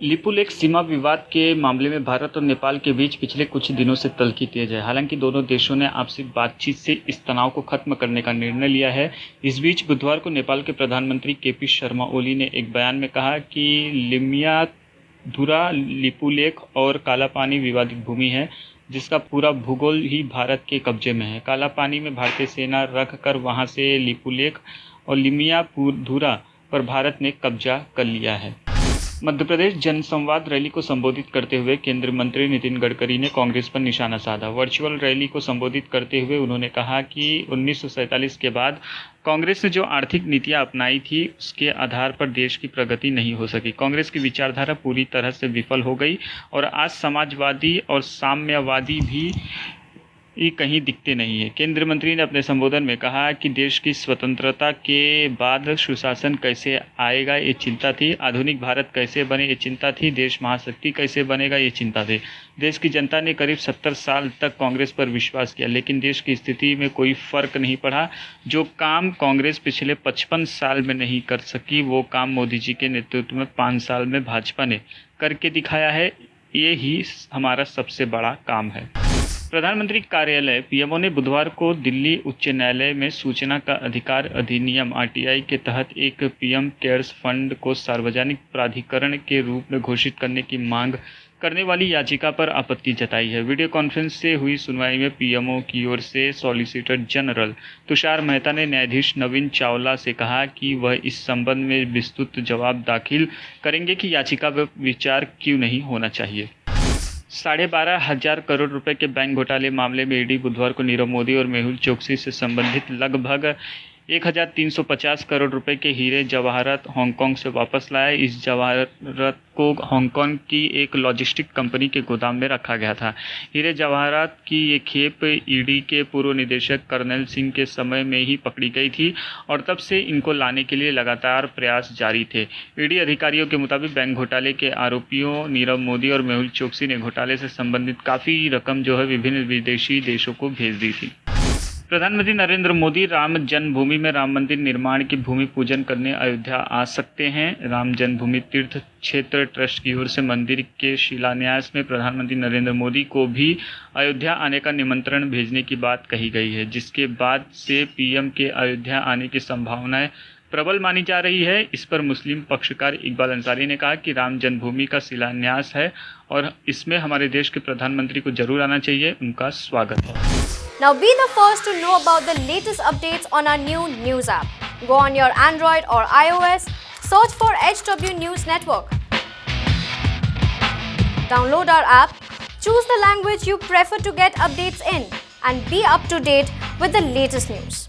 लिपुलेख सीमा विवाद के मामले में भारत और नेपाल के बीच पिछले कुछ दिनों से तल्खी तेज है। हालांकि दोनों देशों ने आपसी बातचीत से इस तनाव को खत्म करने का निर्णय लिया है। इस बीच बुधवार को नेपाल के प्रधानमंत्री केपी शर्मा ओली ने एक बयान में कहा कि लिमियाधुरा, लिपुलेख और कालापानी विवादित भूमि है, जिसका पूरा भूगोल ही भारत के कब्जे में है। कालापानी में भारतीय सेना रख कर वहां से लिपुलेख और लिमियाधुरा पर भारत ने कब्जा कर लिया है। मध्य प्रदेश जनसंवाद रैली को संबोधित करते हुए केंद्रीय मंत्री नितिन गडकरी ने कांग्रेस पर निशाना साधा। वर्चुअल रैली को संबोधित करते हुए उन्होंने कहा कि 1947 के बाद कांग्रेस ने जो आर्थिक नीतियां अपनाई थी, उसके आधार पर देश की प्रगति नहीं हो सकी। कांग्रेस की विचारधारा पूरी तरह से विफल हो गई और आज समाजवादी और साम्यवादी भी कहीं दिखते नहीं है। केंद्रीय मंत्री ने अपने संबोधन में कहा कि देश की स्वतंत्रता के बाद सुशासन कैसे आएगा, ये चिंता थी। आधुनिक भारत कैसे बने, ये चिंता थी। देश महाशक्ति कैसे बनेगा, ये चिंता थी। देश की जनता ने करीब 70 साल तक कांग्रेस पर विश्वास किया, लेकिन देश की स्थिति में कोई फर्क नहीं पड़ा। जो काम कांग्रेस पिछले 55 साल में नहीं कर सकी, वो काम मोदी जी के नेतृत्व में 5 साल में भाजपा ने करके दिखाया है। ये ही हमारा सबसे बड़ा काम है। प्रधानमंत्री कार्यालय पीएमओ ने बुधवार को दिल्ली उच्च न्यायालय में सूचना का अधिकार अधिनियम आरटीआई के तहत एक पीएम केयर्स फंड को सार्वजनिक प्राधिकरण के रूप में घोषित करने की मांग करने वाली याचिका पर आपत्ति जताई है। वीडियो कॉन्फ्रेंस से हुई सुनवाई में पीएमओ की ओर से सॉलिसिटर जनरल तुषार मेहता ने न्यायाधीश नवीन चावला से कहा कि वह इस संबंध में विस्तृत जवाब दाखिल करेंगे कि याचिका पर विचार क्यों नहीं होना चाहिए। 12,500 करोड़ रुपए के बैंक घोटाले मामले में ईडी बुधवार को नीरव मोदी और मेहुल चोकसी से संबंधित लगभग 1,350 करोड़ रुपए के हीरे जवाहरात हांगकांग से वापस लाया। इस जवाहरात को हांगकांग की एक लॉजिस्टिक कंपनी के गोदाम में रखा गया था। हीरे जवाहरात की ये खेप ईडी के पूर्व निदेशक कर्नल सिंह के समय में ही पकड़ी गई थी और तब से इनको लाने के लिए लगातार प्रयास जारी थे। ईडी अधिकारियों के मुताबिक बैंक घोटाले के आरोपियों नीरव मोदी और मेहुल चोकसी ने घोटाले से संबंधित काफ़ी रकम जो है विभिन्न विदेशी देशों को भेज दी थी। प्रधानमंत्री नरेंद्र मोदी राम जन्मभूमि में राम मंदिर निर्माण की भूमि पूजन करने अयोध्या आ सकते हैं। राम जन्मभूमि तीर्थ क्षेत्र ट्रस्ट की ओर से मंदिर के शिलान्यास में प्रधानमंत्री नरेंद्र मोदी को भी अयोध्या आने का निमंत्रण भेजने की बात कही गई है, जिसके बाद से पीएम के अयोध्या आने की संभावनाएं प्रबल मानी जा रही है। इस पर मुस्लिम पक्षकार इकबाल अंसारी ने कहा कि राम जन्मभूमि का शिलान्यास है और इसमें हमारे देश के प्रधानमंत्री को जरूर आना चाहिए। उनका स्वागत है। Now be the first to know about the latest updates on our new news app. Go on your Android or iOS, search for HW News Network. Download our app, choose the language you prefer to get updates in, and be up to date with the latest news.